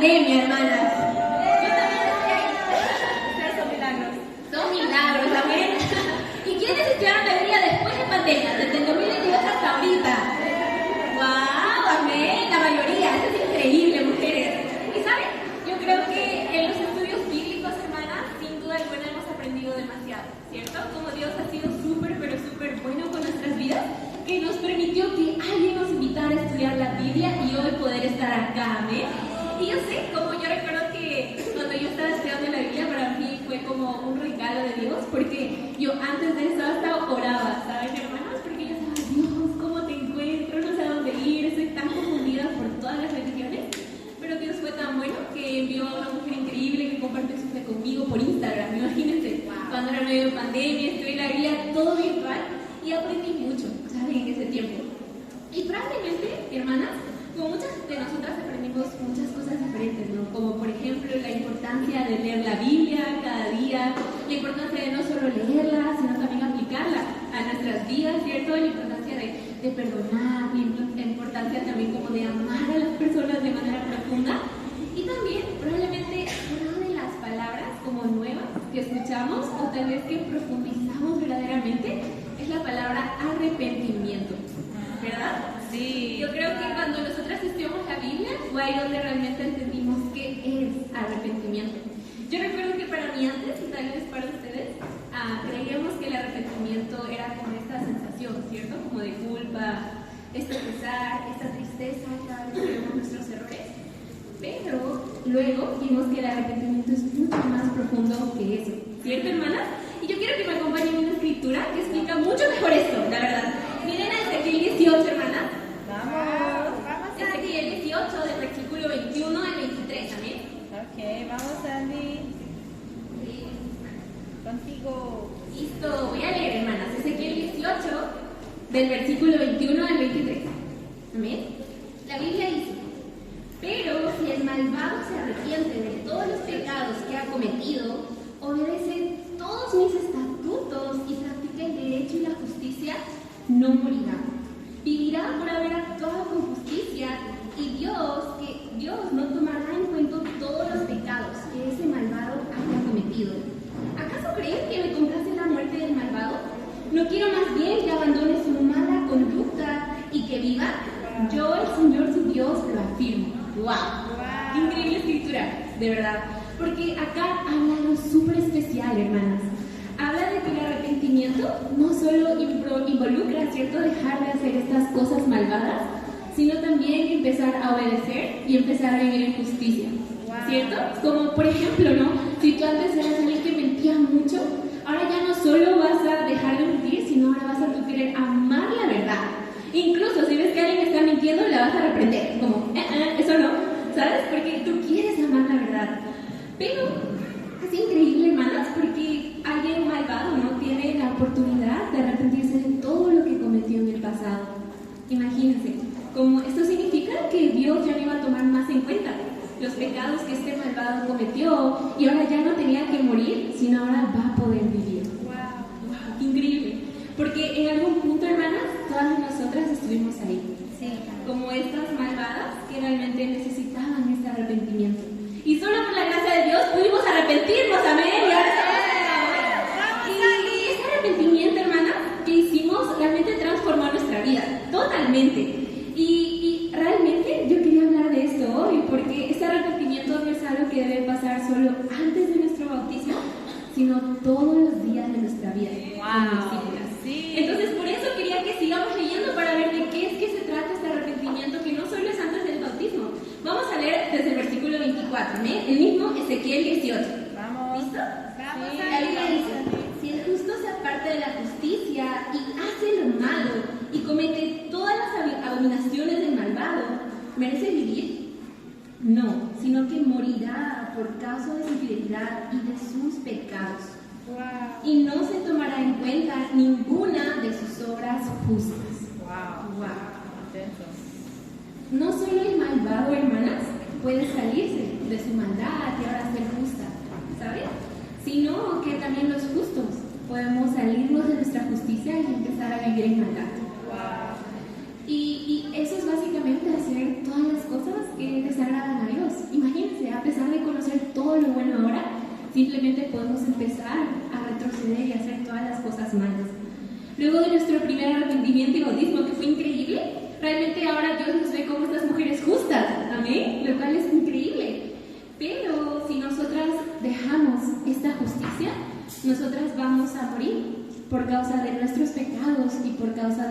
pandemia, hermanas. Yo también estoy ahí. Ustedes son milagros. Son milagros, amén. ¿Y quiénes estudiaron la Biblia después de pandemia? Desde el 2022 hasta ahorita. ¡Wow! Amén. La mayoría. Eso es increíble, mujeres. Y ¿saben? Yo creo que en los estudios bíblicos, hermanas, sin duda alguna hemos aprendido demasiado, ¿cierto? Como Dios ha sido súper, pero súper bueno con nuestras vidas, que nos permitió que alguien nos invitara a estudiar la Biblia y hoy poder estar acá, amén. Y yo sé, como yo recuerdo que cuando yo estaba estudiando la Biblia, para mí fue como un regalo de Dios, porque yo antes de eso hasta oraba, ¿saben, hermanos? Porque yo estaba, Dios, ¿cómo te encuentro? No sé a dónde ir, estoy tan confundida por todas las religiones. Pero Dios fue tan bueno que envió a una mujer increíble que compartió su fe conmigo por Instagram. Imagínense, cuando era medio de pandemia, estudié la Biblia todo virtual y aprendí mucho, ¿saben? En ese tiempo. Y probablemente, hermanas, como muchas de nosotras aprendimos muchas cosas diferentes, ¿no? Como por ejemplo la importancia de leer la Biblia cada día, la importancia de no solo leerla, sino también aplicarla a nuestras vidas, ¿cierto? La importancia de perdonar, la importancia también como de amar a las personas de manera profunda. Y también probablemente una de las palabras como nuevas que escuchamos o tal vez que profundizamos verdaderamente es la palabra arrepentimiento, ¿verdad? Sí. Yo creo que cuando nosotras estudiamos la Biblia fue ahí donde realmente entendimos qué es arrepentimiento. Yo recuerdo que para mí antes, y tal vez para ustedes, creíamos que el arrepentimiento era como esta sensación, ¿cierto? Como de culpa, este pesar, esta tristeza cada vez que vemos nuestros errores. Pero luego vimos que el arrepentimiento es mucho más profundo que eso, ¿cierto, hermanas? Y yo quiero que me acompañen en una escritura que explica mucho mejor esto, la verdad. Miren a Ezequiel 18, hermanas. Vamos. Ezequiel 18, del versículo 21 al 23, amén. Ok, vamos, Andy. Contigo. Listo, voy a leer, hermanas. Ezequiel 18, del versículo 21 al 23. Amén. La Biblia dice: pero si el malvado se arrepiente de todos los pecados que ha cometido, obedece todos mis estatutos y practica el derecho y la justicia, no morirá. Vivirá por haber actuado con justicia, y Dios no tomará en cuenta todos los pecados que ese malvado haya cometido. ¿Acaso creen que me complace la muerte del malvado? ¿No quiero más bien que abandone su mala conducta y que viva? Yo, el Señor su Dios, lo afirmo. ¡Wow! Increíble escritura, de verdad. Porque acá habla algo súper especial, hermanas. Habla de que el arrepentimiento no solo involucra, ¿cierto?, dejar de hacer estas cosas malvadas, sino también empezar a obedecer y empezar a vivir en justicia, ¿cierto? Como por ejemplo, ¿no? Si tú antes eras alguien que mentía mucho, ahora ya no solo vas a dejar de mentir, sino ahora vas a querer amar la verdad. Incluso si ves que alguien está mintiendo, la vas a reprender, como, eso no, ¿sabes? Porque tú quieres amar la verdad. Pero es increíble, hermanas, porque alguien malvado no tiene la oportunidad de arrepentirse de todo lo que cometió en el pasado. Imagínense, como esto significa que Dios ya no iba a tomar más en cuenta los pecados que este malvado cometió y ahora ya no tenía que morir, sino ahora va a poder vivir. ¡Wow! Increíble. Porque en algún punto, hermanas, todas nosotras estuvimos ahí. Sí. Como estas malvadas que realmente necesitaban este arrepentimiento. Y solo por la gracia de Dios pudimos arrepentirnos, amén. Y ahora y ese arrepentimiento, hermana, que hicimos realmente transformó nuestra vida, totalmente. Y realmente yo quería hablar de esto hoy, porque este arrepentimiento no es algo que debe pasar solo antes de nuestro bautismo, sino todos los días de nuestra vida. ¡Wow! Sí. Entonces, por eso quería que sigamos leyendo para ver de qué es que se trata este arrepentimiento, que no solo es antes del bautismo. Vamos a leer desde el versículo 24, ¿eh? El mismo Ezequiel 18. Vamos. ¿Listo? Vamos, Sí, la Biblia dice: si el justo se aparta de la justicia y hace lo malo y comete todas las abominaciones del malvado, ¿merece vivir? No, sino que morirá por causa de su infidelidad y de sus pecados. Wow. Y no se tomará en cuenta ninguna de sus obras justas. Wow. No solo el malvado, hermanas, puede salirse de su maldad y ahora ser justa, ¿sabes? Sino que también los justos podemos salirnos de nuestra justicia y empezar a vivir en maldad. Wow. Y eso es básicamente hacer todas las cosas que desagradan a Dios. Imagínense.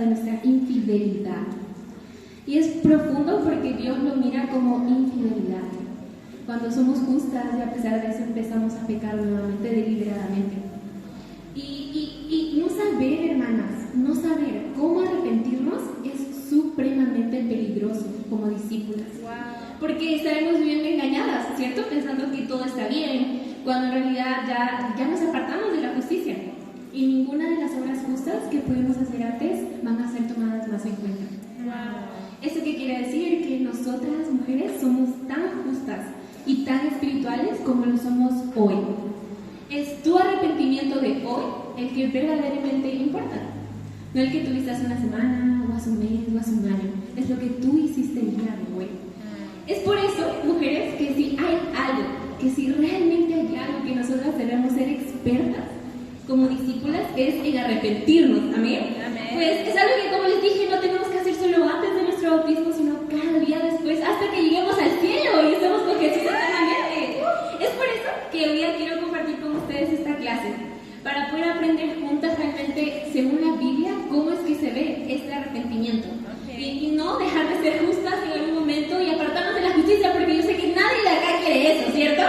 nuestra infidelidad. Y es profundo porque Dios lo mira como infidelidad. Cuando somos justas y a pesar de eso empezamos a pecar nuevamente deliberadamente. Y no saber, hermanas, no saber cómo arrepentirnos es supremamente peligroso como discípulas. Porque estaremos viviendo engañadas, ¿cierto? Pensando que todo está bien, cuando en realidad ya nos apartamos de la justicia. Y ninguna de las obras justas que pudimos hacer antes van a ser tomadas más en cuenta. ¿Eso qué quiere decir? Que nosotras, mujeres, somos tan justas y tan espirituales como lo somos hoy. Es tu arrepentimiento de hoy el que verdaderamente importa. No el que tuviste hace una semana, o hace un mes, o hace un año. Es lo que tú hiciste el día de hoy. Es por eso, mujeres, que si hay algo, que si realmente hay algo que nosotras debemos ser expertas como discípulas, es en arrepentirnos. ¿Amén? Pues es algo que, como les dije, no tenemos que hacer solo antes de nuestro bautismo, sino cada día después, hasta que lleguemos al cielo y estemos con Jesús eternamente. Es por eso que hoy día quiero compartir con ustedes esta clase, para poder aprender juntas realmente, según la Biblia, cómo es que se ve este arrepentimiento. Y no dejar de ser justas en algún momento y apartarnos de la justicia, porque yo sé que nadie de acá quiere eso, ¿cierto?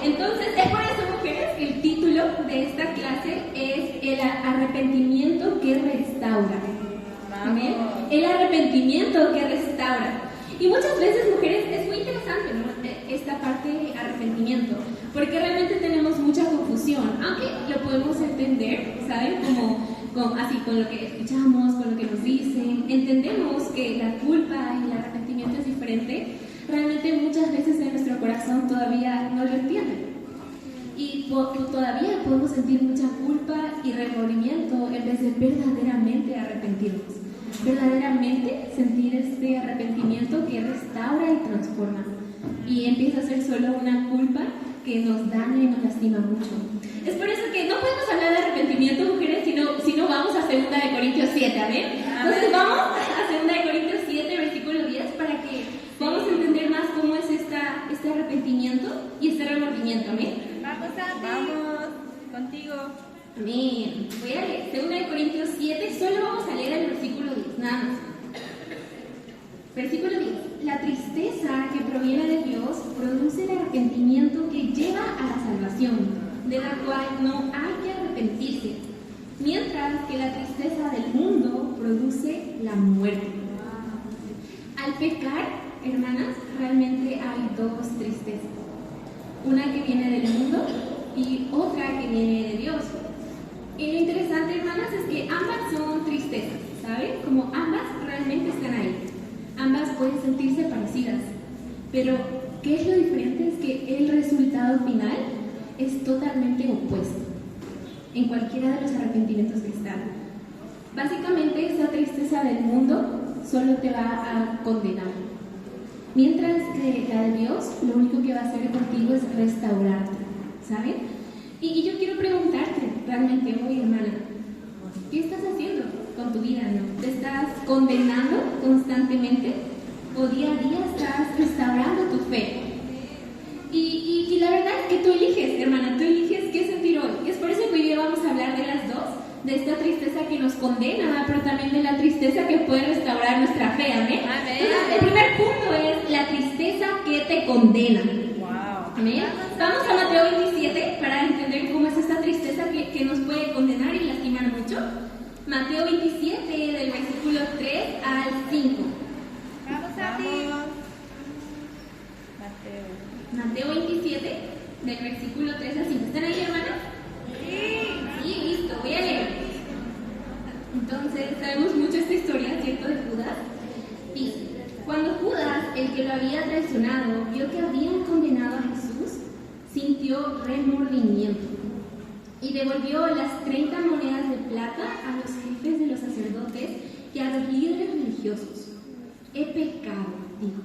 Entonces, es por eso, mujeres, que el título de esta clase es el arrepentimiento que restaura. ¿Amén? El arrepentimiento que restaura. Y muchas veces, mujeres, es muy interesante, ¿no? Esta parte de arrepentimiento, porque realmente tenemos mucha confusión, aunque lo podemos entender, ¿saben? Así, con lo que escuchamos, con lo que nos dicen, entendemos que la culpa y el arrepentimiento es diferente. Realmente muchas veces en nuestro corazón todavía no lo entienden. Y todavía podemos sentir mucha culpa y remordimiento en vez de verdaderamente arrepentirnos. Verdaderamente sentir este arrepentimiento que restaura y transforma. Y empieza a ser solo una culpa que nos daña y nos lastima mucho. Es por eso que no podemos hablar de arrepentimiento, mujeres, si no vamos a 2 Corintios 7, ¿amén? Entonces vamos a 2 Corintios 7, versículo 10, para que podamos entender más cómo es este arrepentimiento y este remordimiento, ¿amén? Vamos, vamos, contigo. Amén. Voy a leer 2 Corintios 7, solo vamos a leer el versículo 10, nada más. Versículo 10. La tristeza que proviene de Dios produce el arrepentimiento que lleva a la salvación, de la cual no hay que arrepentirse, mientras que la tristeza del mundo produce la muerte. Al pecar, hermanas, realmente hay 2 tristezas. Una que viene del mundo y otra que viene de Dios. Y lo interesante, hermanas, es que ambas son tristezas, ¿saben? Como ambas realmente están ahí. Ambas pueden sentirse parecidas, pero ¿qué es lo diferente? Es que el resultado final es totalmente opuesto en cualquiera de los arrepentimientos que están. Básicamente, esta tristeza del mundo solo te va a condenar, mientras que la de Dios lo único que va a hacer contigo es restaurarte, ¿saben? Y yo quiero preguntarte realmente hoy, hermana, ¿qué estás haciendo con tu vida? ¿No? ¿Te estás condenando constantemente o día a día estás restaurando tu fe? Y la verdad es que tú eliges, hermana, tú eliges qué sentir hoy. Y es por eso que hoy día vamos a hablar de las dos, de esta tristeza que nos condena, pero también de la tristeza que puede restaurar nuestra fe, ¿amén? Entonces, el primer punto es la tristeza que te condena. ¿Amén? Vamos a Mateo 27 para entender cómo es esta tristeza que nos puede condenar y lastimar mucho. Mateo 27, del versículo 3 al 5. Vamos a ti. Mateo 27, del versículo 3 al 5. ¿Están ahí, hermanas? Sí, listo, voy a leer. Entonces, sabemos mucho esta historia, ¿cierto?, de Judas. Dice: cuando Judas, el que lo había traicionado, vio que habían condenado a Jesús, sintió remordimiento y devolvió las 30 monedas de plata a los jefes de los sacerdotes y a los líderes religiosos. He pecado, dijo,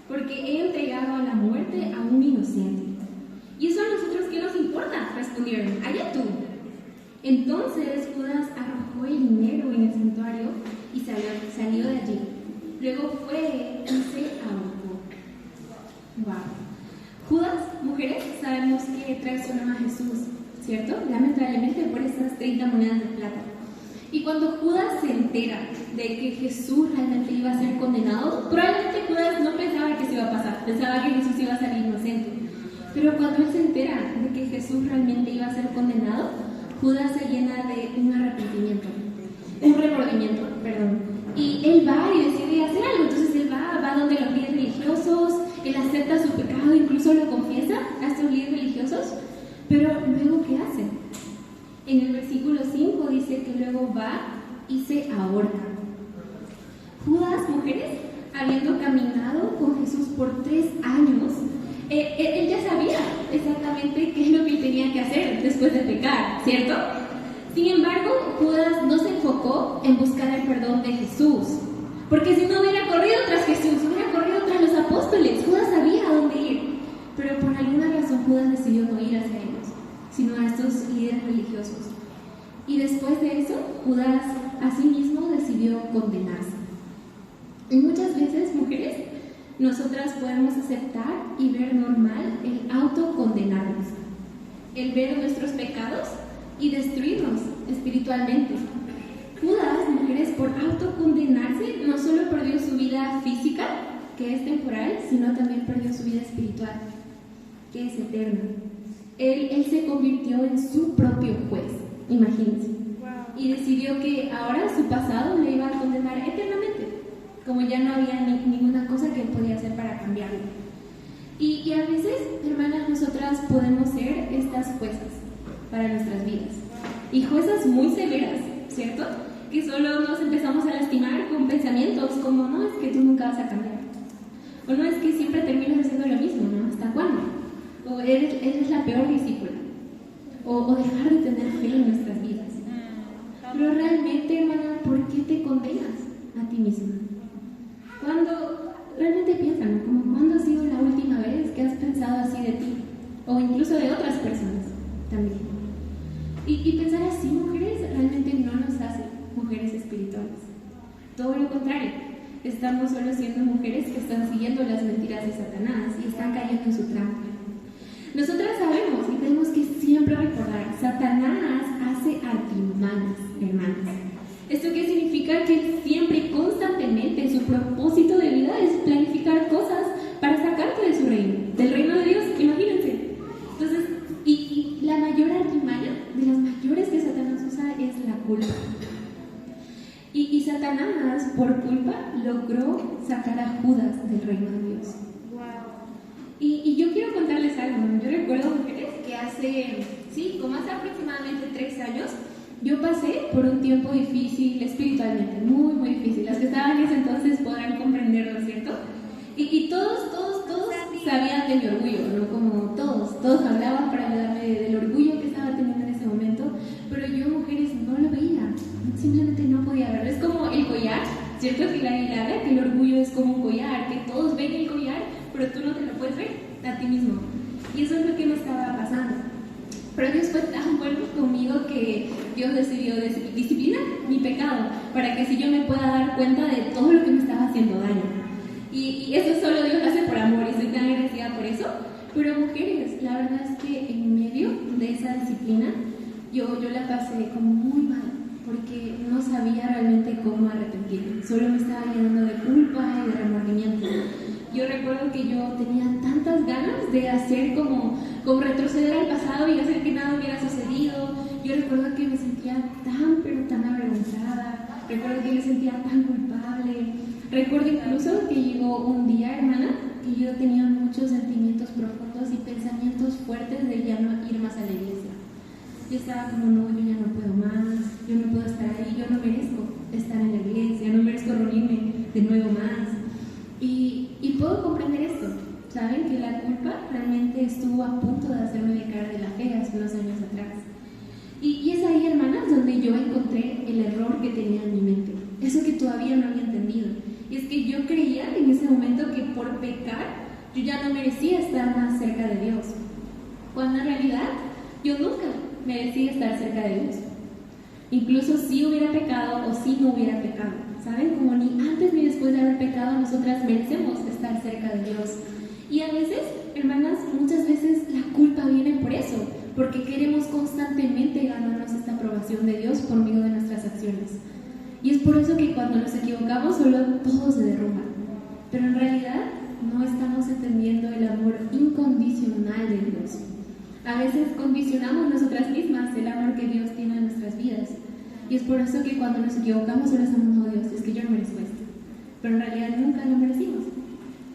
porque he entregado a la muerte a un inocente. ¿Y eso a nosotros qué nos importa?, respondieron. Allá tú. Entonces Judas arrojó el dinero en el santuario y salió de allí. Luego fue y se ahorcó. Wow. Judas, mujeres, sabemos que traicionó a Jesús, ¿cierto? Lamentablemente por esas 30 monedas de plata. Y cuando Judas se entera de que Jesús realmente iba a ser condenado, probablemente Judas no pensaba que eso iba a pasar, pensaba que Jesús iba a salir inocente. Pero cuando él se entera de que Jesús realmente iba a ser condenado, Judas se llena de un remordimiento, y él va y decide hacer algo. Entonces él va donde los líderes religiosos, él acepta su pecado, incluso lo confiesa a estos líderes religiosos. Pero luego, ¿qué hace? En el versículo 5 dice que luego va y se ahorca. Judas, mujeres, habiendo caminado con Jesús por 3 años, él ya sabía exactamente qué es lo que él tenía que hacer después de pecar, ¿cierto? Sin embargo, Judas no se enfocó en buscar el perdón de Jesús, porque si no hubiera corrido tras Jesús, hubiera corrido tras los apóstoles. Judas sabía a dónde ir, pero por alguna razón Judas decidió no ir hacia ellos, sino a estos líderes religiosos. Y después de eso, Judas asimismo decidió condenarse. Y muchas veces, mujeres, nosotras podemos aceptar y ver normal el autocondenarnos, el ver nuestros pecados y destruirnos espiritualmente. Judas, mujeres, por autocondenarse, no solo perdió su vida física, que es temporal, sino también perdió su vida espiritual, que es eterna. Él se convirtió en su propio juez, imagínense, y decidió que ahora su pasado le iba a condenar eternamente, como ya no había ninguna cosa que él podía hacer para cambiarlo. Y a veces, hermanas, nosotras podemos ser estas juezas para nuestras vidas, y juezas muy severas, ¿cierto? Que solo nos empezamos a lastimar con pensamientos como, no, es que tú nunca vas a cambiar, o no, es que siempre terminas haciendo lo mismo, ¿no? ¿Hasta cuándo? O eres la peor discípula, o dejar de tener fe en nuestras vidas. Pero realmente, hermana, ¿por qué te condenas a ti misma? Cuando realmente piensan, como ¿cuándo ha sido la última vez que has pensado así de ti? O incluso de otras personas también. Y pensar así, mujeres, realmente no nos hace mujeres espirituales. Todo lo contrario, estamos solo siendo mujeres que están siguiendo las mentiras de Satanás y están cayendo en su trampa. Nosotras sabemos y tenemos que siempre recordar, Satanás hace artimañas, hermanas. ¿Esto qué significa? Que él siempre y constantemente su propósito de vida es planificar cosas para sacarte de su reino, del reino de Dios, imagínense. Entonces, y la mayor artimaña, de las mayores que Satanás usa, es la culpa. Y Satanás, por culpa, logró sacar a Judas del reino de Dios. Y yo quiero contarles algo. Yo recuerdo, mujeres, que hace aproximadamente 3 años, yo pasé por un tiempo difícil espiritualmente, muy, muy difícil. Las que estaban en ese entonces podrán comprenderlo, ¿cierto? Y todos sabían de mi orgullo, ¿no? Como todos hablaban para ayudarme del orgullo que estaba teniendo en ese momento, pero yo, mujeres, no lo veía, simplemente no podía verlo. Es como el collar, ¿cierto? Que la habla que el orgullo es como un collar, que todos ven el collar, pero tú no te lo puedes ver a ti mismo. Y eso es lo que me estaba pasando. Pero Dios fue tan bueno conmigo que Dios decidió disciplinar mi pecado para que así yo me pueda dar cuenta de todo lo que me estaba haciendo daño. Y eso solo Dios lo hace por amor y estoy tan agradecida por eso. Pero mujeres, la verdad es que en medio de esa disciplina yo la pasé como muy mal, porque no sabía realmente cómo arrepentirme. Solo me estaba llenando de culpa y de remordimiento. Yo recuerdo que yo tenía tantas ganas de hacer como retroceder al pasado y hacer que nada hubiera sucedido. Yo recuerdo que me sentía tan avergonzada. Recuerdo que me sentía tan culpable. Recuerdo incluso que llegó un día, hermana, que yo tenía muchos sentimientos profundos y pensamientos fuertes de ya no ir más a la iglesia. Yo estaba como, no, yo ya no puedo más, yo no puedo estar ahí, yo no merezco estar en la iglesia, no merezco reunirme de nuevo más. Y puedo comprender esto, ¿saben? Que la culpa realmente estuvo a punto de hacerme decaer de la fe hace unos años atrás. Y es ahí, hermanas, donde yo encontré el error que tenía en mi mente, eso que todavía no había entendido. Y es que yo creía en ese momento que por pecar yo ya no merecía estar más cerca de Dios, cuando en realidad yo nunca merecía estar cerca de Dios. Incluso si hubiera pecado o si no hubiera pecado, ¿saben? Como ni antes ni después de haber pecado, nosotras merecemos cerca de Dios. Y a veces, hermanas, muchas veces la culpa viene por eso, porque queremos constantemente ganarnos esta aprobación de Dios por medio de nuestras acciones. Y es por eso que cuando nos equivocamos solo todo se derrumba. Pero en realidad no estamos entendiendo el amor incondicional de Dios. A veces condicionamos nosotras mismas el amor que Dios tiene en nuestras vidas. Y es por eso que cuando nos equivocamos solo estamos, no, Dios, es que yo no merezco esto. Pero en realidad nunca lo merecimos.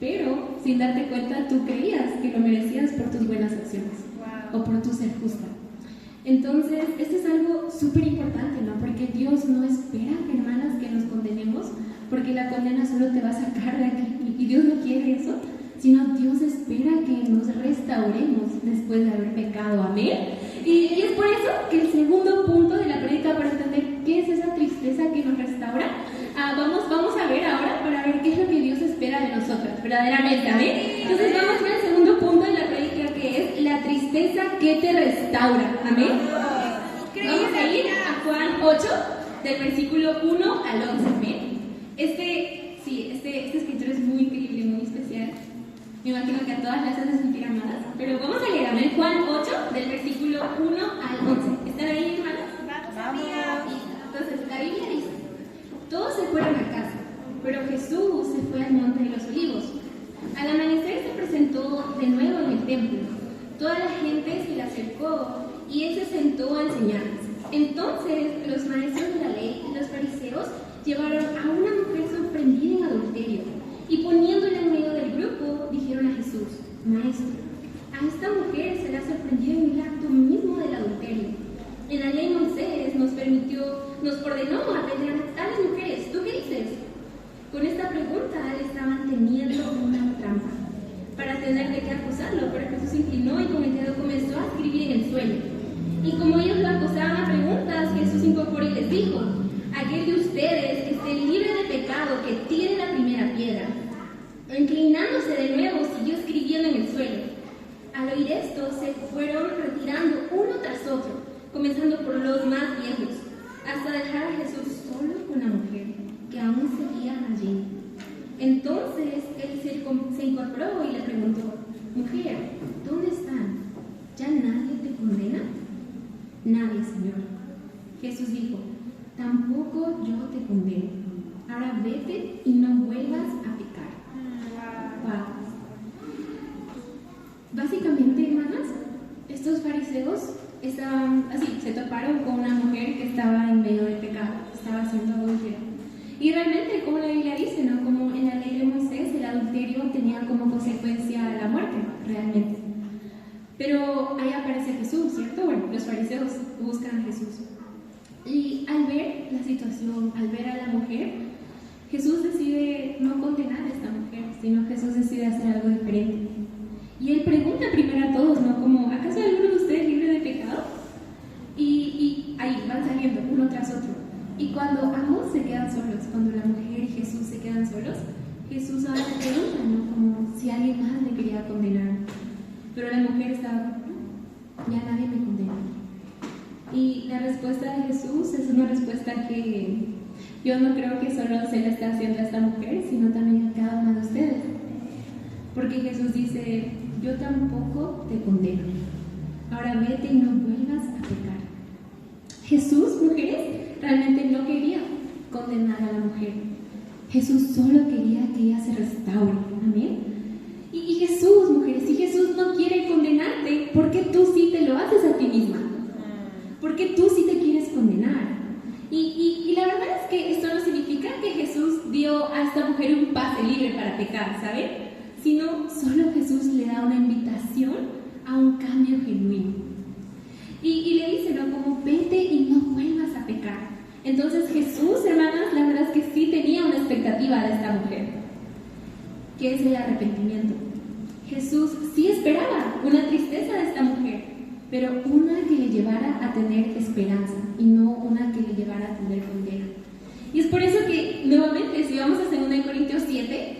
Pero sin darte cuenta tú creías que lo merecías por tus buenas acciones. Wow. O por tu ser justa. Entonces, esto es algo súper importante, ¿no? Porque Dios no espera, hermanas, que nos condenemos, porque la condena solo te va a sacar de aquí, y Dios no quiere eso, sino Dios espera que nos restauremos después de haber pecado, amén. Y es por eso que el segundo punto de la prédica, para entender qué es esa tristeza que nos restaura, vamos a ver ahora para ver qué es lo que Dios espera de nosotras, verdaderamente, amén. Entonces vamos a ver el segundo punto de la prédica, que es la tristeza que te restaura, amén. Vamos a ir a Juan 8, del versículo 1 al 11, amén. Esta escritura es muy increíble, muy especial. Me imagino que a todas las hace sentir amadas, pero vamos a leer, amén. Juan 8, del versículo 1 al 11. ¿Están ahí, hermanos? Vamos. Entonces, la Biblia dice: todos se fueron a casa, pero Jesús se fue al monte de los olivos. Al amanecer se presentó de nuevo en el templo. Toda la gente se le acercó y él se sentó a enseñarles. Entonces los maestros de la ley y los fariseos llevaron a una mujer sorprendida en adulterio y poniéndola en medio del grupo dijeron a Jesús: Maestro, a esta mujer se le ha sorprendido en el acto mismo del adulterio. En la ley Moisés nos ordenó apedrear a tales mujeres. ¿Tú qué dices? Con esta pregunta le estaban teniendo una trampa para tener de qué acusarlo, pero Jesús se inclinó y con el dedo comenzó a escribir en el suelo. Y como ellos lo acosaban a preguntas, Jesús incorporó y les dijo: aquel de ustedes que esté libre de pecado, que tire la primera piedra. Inclinándose de nuevo, siguió escribiendo en el suelo. Al oír esto, se fueron retirando uno tras otro, comenzando por los más viejos, hasta dejar a Jesús solo con la mujer, que aún seguía allí. Entonces él se incorporó y le preguntó: Mujer, ¿dónde están? ¿Ya nadie te condena? Nadie, Señor. Jesús dijo: tampoco yo te condeno. Ahora vete y no vuelvas a pecar. Wow. Básicamente, hermanas, estos fariseos estaban así, se toparon con una mujer que estaba en medio del pecado, estaba haciendo adulterio. Y realmente, como la Biblia dice, ¿no? Como en la ley de Moisés, el adulterio tenía como consecuencia la muerte, realmente. Pero ahí aparece Jesús, ¿cierto? Bueno, los fariseos buscan a Jesús. Y al ver la situación, al ver a la mujer, Jesús decide no condenar a esta mujer, sino Jesús decide hacer algo diferente. Y él pregunta primero a todos, ¿no? Como, ¿acaso alguno de ustedes libre de pecado? Y ahí van saliendo uno tras otro. Y cuando ambos se quedan solos, cuando la mujer y Jesús se quedan solos, Jesús ahora pregunta, ¿no? Como si alguien más le quería condenar. Pero la mujer estaba, no, ya nadie me condena. Y la respuesta de Jesús es una respuesta que yo no creo que solo se le está haciendo a esta mujer, sino también a cada uno de ustedes. Porque Jesús dice: yo tampoco te condeno. Ahora vete y no vuelvas a pecar. Jesús, mujeres, realmente no quería condenar a la mujer. Jesús solo quería que ella se restaure. Amén. Y Jesús, mujeres, si Jesús no quiere condenarte, ¿por qué tú sí te lo haces a ti misma? ¿Por qué tú sí te quieres condenar? Y la verdad es que esto no significa que Jesús dio a esta mujer un pase libre para pecar, ¿saben? Sino solo Jesús le da una invitación a un cambio genuino. Y le dice, ¿no? Como, vete y no vuelvas a pecar. Entonces Jesús, hermanas, la verdad es que sí tenía una expectativa de esta mujer, que es el arrepentimiento. Jesús sí esperaba una tristeza de esta mujer, pero una que le llevara a tener esperanza y no una que le llevara a tener condena. Y es por eso que, nuevamente, si vamos a 2 Corintios 7,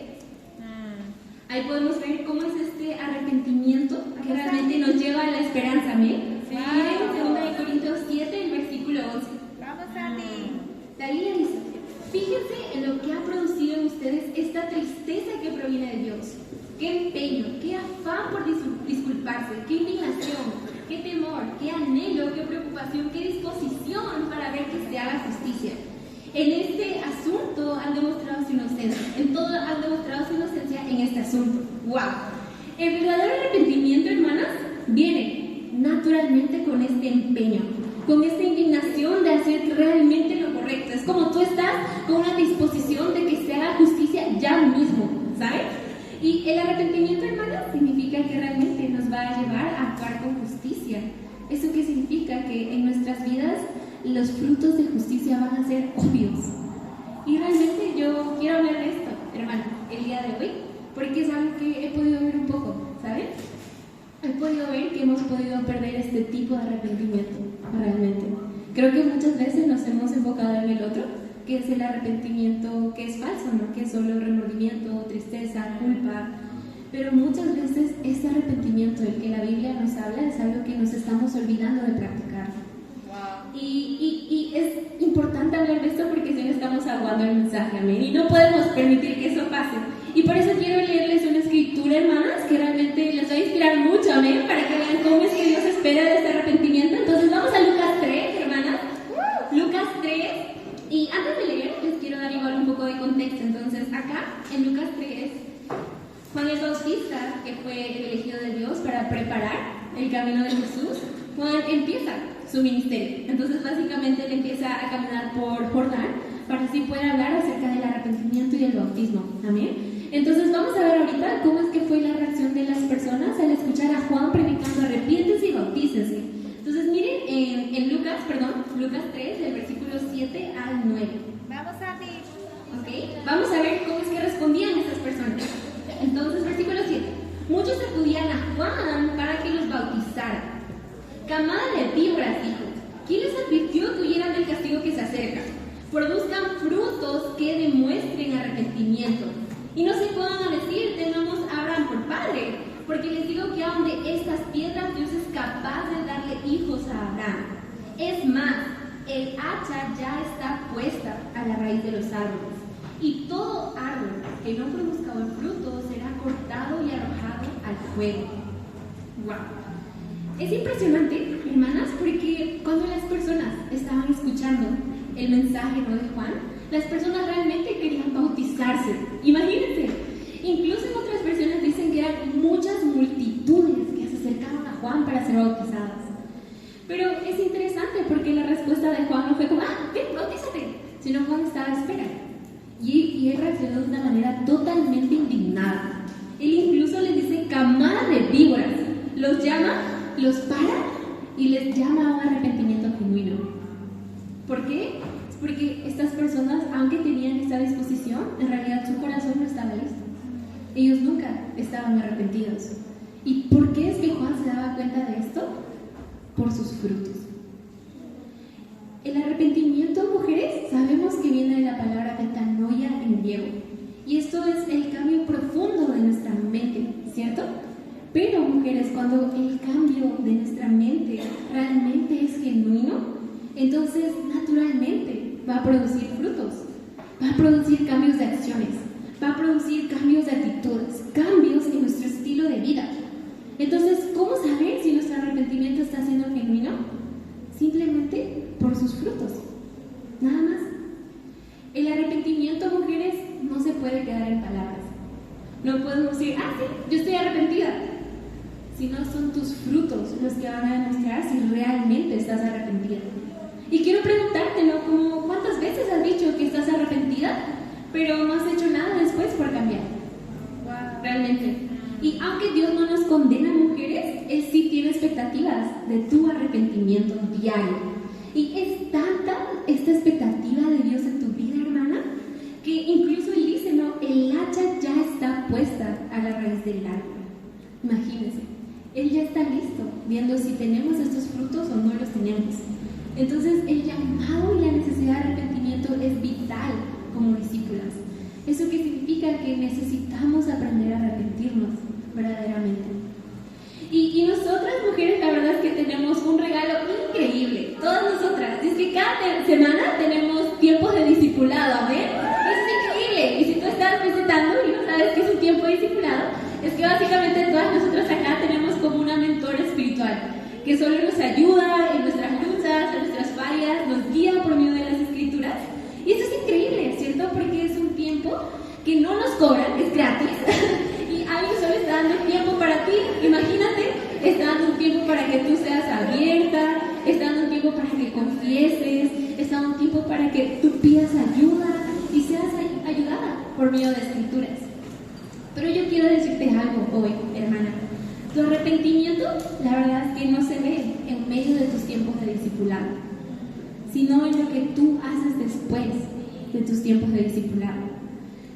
ahí podemos ver cómo es este arrepentimiento que realmente nos lleva a la esperanza. ¿Amén? Se viene en 2 Corintios 7, el versículo 11. Vamos, Sandy. La Biblia dice: fíjense en lo que ha producido en ustedes esta tristeza que proviene de Dios. Qué empeño, qué afán por disculparse, qué indignación, qué temor, qué anhelo, qué preocupación, qué disposición para ver que se haga justicia. En este asunto han demostrado su inocencia, en todo han demostrado su inocencia en este asunto. ¡Wow! El verdadero arrepentimiento, hermanas, viene naturalmente con este empeño, con esta indignación de hacer realmente lo correcto. Es como tú estás con una disposición de que se haga justicia ya mismo, ¿sabes? Y el arrepentimiento, hermanas, significa que realmente nos va a llevar a actuar con justicia. ¿Eso qué significa? Que en nuestras vidas los frutos de justicia van a ser obvios. Y realmente yo quiero hablar de esto, hermano, el día de hoy, porque es algo que he podido ver un poco, ¿sabes? He podido ver que hemos podido perder este tipo de arrepentimiento, realmente. Creo que muchas veces nos hemos enfocado en el otro, que es el arrepentimiento que es falso, ¿no? Que es solo remordimiento, tristeza, culpa. Pero muchas veces este arrepentimiento del que la Biblia nos habla es algo que nos estamos olvidando de practicar. Y es importante hablar de esto porque si no estamos aguando el mensaje, amén. Y no podemos permitir que eso pase. Y por eso quiero leerles una escritura, hermanas, que realmente les va a inspirar mucho, amén, para que vean cómo es que Dios espera de este arrepentimiento. Entonces vamos a Lucas 3, hermanas. Lucas 3. Y antes de leer, les quiero dar igual un poco de contexto. Entonces, acá, en Lucas 3, Juan el Bautista, que fue el elegido de Dios para preparar el camino de Jesús, Juan empieza su ministerio. Entonces, básicamente, él empieza a caminar por Jordán para así poder hablar acerca del arrepentimiento y el bautismo. Amén. Entonces, vamos a ver ahorita cómo es que fue la reacción de las personas al escuchar a Juan predicando: arrepiéntense y bautícense. Entonces, miren en Lucas 3, del versículo 7 al 9. Vamos a ver. ¿Ok? Vamos a ver cómo es que respondían estas personas. Entonces, versículo 7. Muchos acudían a Juan para que los bautizara. Camada de víboras, dijo: ¿quién les advirtió que huyeran del castigo que se acerca? Produzcan frutos que demuestren arrepentimiento. Y no se pongan a decir: tengamos a Abraham por padre, porque les digo que aun de estas piedras Dios es capaz de darle hijos a Abraham. Es más, el hacha ya está puesta a la raíz de los árboles, y todo árbol que no produzca buen fruto será cortado y arrojado al fuego. ¡Wow! Es impresionante, hermanas, porque cuando las personas estaban escuchando el mensaje, ¿no?, de Juan, las personas realmente querían bautizarse. Imagínense, incluso en otras versiones dicen que eran muchas multitudes que se acercaban a Juan para ser bautizadas. Pero es interesante porque la respuesta de Juan no fue como: ven, bautízate, sino Juan estaba a espera. Y él reaccionó de una manera totalmente indignada. Él incluso les dice camada de víboras. Los llama, los para y les llama a un arrepentimiento genuino. ¿Por qué? Es porque estas personas, aunque tenían esa disposición, en realidad su corazón no estaba listo. Ellos nunca estaban arrepentidos. ¿Y por qué es que Juan se daba cuenta de esto? Por sus frutos. El arrepentimiento, mujeres, sabemos que viene de la palabra metanoia en griego. Y esto es el cambio profundo de nuestra mente, ¿cierto? Pero, mujeres, cuando el cambio de nuestra mente realmente es genuino, entonces naturalmente va a producir frutos, va a producir cambios de acciones, va a producir cambios de actitudes, cambios en nuestro estilo de vida. Entonces, ¿cómo saber si nuestro arrepentimiento está siendo genuino? Simplemente por sus frutos, nada más. El arrepentimiento, mujeres, no se puede quedar en palabras. No podemos decir: sí, yo estoy arrepentida. Sino son tus frutos los que van a demostrar si realmente estás arrepentida. Y quiero preguntarte, ¿no?, como ¿cuántas veces has dicho que estás arrepentida, pero no has hecho nada después por cambiar? Wow. Realmente. Y aunque Dios no nos condena, mujeres, Él sí tiene expectativas de tu arrepentimiento diario. Y es tanta esta expectativa de Dios en tu vida, hermana, que incluso Él dice: no, el hacha ya está puesta a la raíz del árbol. Imagínense, Él ya está listo, viendo si tenemos estos frutos o no los tenemos. Entonces, el llamado y la necesidad de arrepentimiento es vital como discípulas. ¿Eso qué significa? Que necesitamos aprender a arrepentirnos verdaderamente. Y nosotras, mujeres, la verdad es que tenemos un regalo increíble, todas nosotras. Es que cada semana tenemos tiempos de discipulado, ¿amén? Eso es increíble. Y si tú estás visitando y no sabes qué es un tiempo de discipulado, es que básicamente todas nosotras acá tenemos como una mentora espiritual que solo nos ayuda en nuestras luchas, en nuestras fallas, nos guía por medio de las Escrituras. Y eso es increíble, ¿cierto? Porque es un tiempo que no nos cobran, es gratis. Y alguien solo está dando tiempo para ti. Imagínate, está dando un tiempo para que tú seas abierta, está dando un tiempo para que confieses, está dando un tiempo para que tú pidas ayuda y seas ayudada por medio de Escrituras. Pero yo quiero decirte algo hoy, hermana. Tu arrepentimiento, la verdad es que no se ve en medio de tus tiempos de discipulado, sino en lo que tú haces después de tus tiempos de discipulado.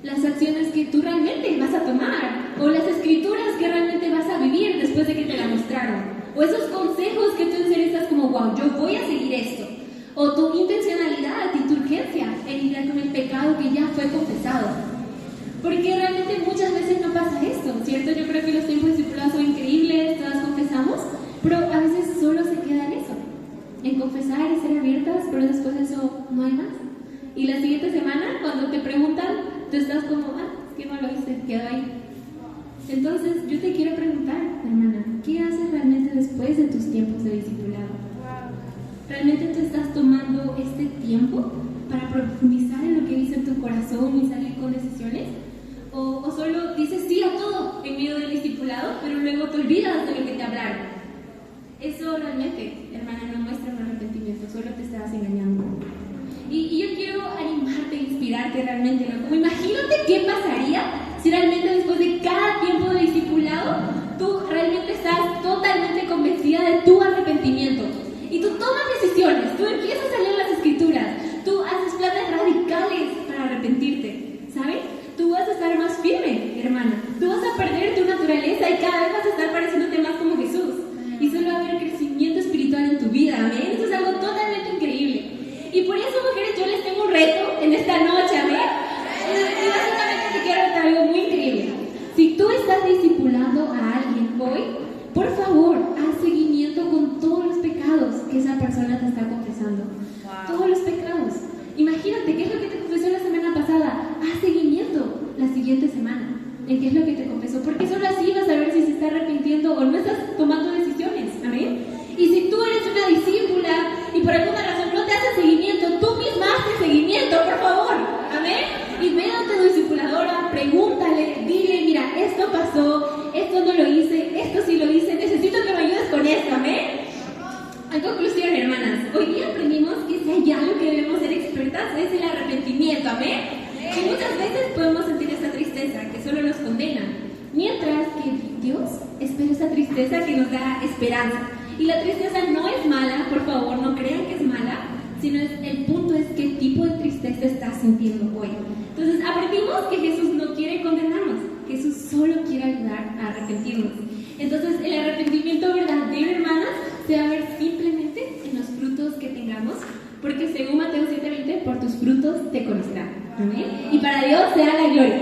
Las acciones que tú realmente vas a tomar, o las escrituras que realmente vas a vivir después de que te la mostraron, o esos consejos que tú en serio estás como, wow, yo voy a seguir esto, o tu intencionalidad y tu urgencia en lidiar con el pecado que ya fue confesado. Porque realmente muchas veces no pasa esto, ¿cierto? Yo creo que los tiempos de discipulado son increíbles, todas confesamos, pero a veces solo se queda en eso, en confesar y ser abiertas, pero después de eso no hay más. Y la siguiente semana, cuando te preguntan, tú estás como, es que no lo hice, quedó ahí. Entonces, yo te quiero preguntar, hermana, ¿qué haces realmente después de tus tiempos de discipulado? ¿Realmente tú estás tomando este tiempo para profundizar en lo que dice en tu corazón y salir con decisiones? ¿O solo dices sí a todo en medio del discipulado, pero luego te olvidas de lo que te hablaron? Eso realmente, hermana, no muestra un arrepentimiento, solo te estabas engañando. Y yo quiero animarte, inspirarte realmente, ¿no? Como imagínate qué pasaría si realmente después de cada tiempo de discipulado tú realmente estás totalmente convencida de tu arrepentimiento y tú tomas decisiones, tú empiezas a leer las escrituras, tú haces planes radicales para arrepentirte, ¿sabes? Tú vas a estar más firme, hermana, tú vas a perder tu naturaleza y cada vez vas a estar pareciéndote más como Jesús y solo va a haber crecimiento espiritual en tu vida, amén. Eso es algo totalmente increíble. Y por eso, mujeres, yo les tengo un reto en esta noche, amén. Y básicamente te quiero contar algo muy increíble. Si tú estás discipulando a alguien hoy, por favor, haz seguimiento con todos los pecados que esa persona te está confesando. Todos los pecados. Imagínate, ¿qué es lo que te confesó la semana pasada? Haz seguimiento la siguiente semana en qué es lo que te confesó, porque solo así vas a ver si se está arrepintiendo o no estás tomando decisiones, amén. Y si tú eres una discípula y por alguna razón no te haces seguimiento, tú misma hazte seguimiento, por favor, amén. Y ve ante tu discipuladora, pregúntale, dile, mira, esto pasó, esto no lo hice, esto sí lo hice, necesito que me ayudes con esto, amén. En conclusión, hermanas, hoy día aprendimos que si hay algo que debemos ser expertas es el arrepentimiento, amén. Y muchas veces podemos sentir esta tristeza que solo nos condena, mientras que Dios espera esa tristeza que nos da esperanza. Y la tristeza no es mala, por favor, no crean que es mala, sino el punto es qué tipo de tristeza estás sintiendo hoy. Entonces aprendimos que Jesús no quiere condenarnos, Jesús solo quiere ayudar a arrepentirnos. Entonces el arrepentimiento verdadero, hermanas, se va a ver simplemente en los frutos que tengamos, porque según Mateo 7:20, por tus frutos te conocerán. Amén. Y para Dios sea la gloria.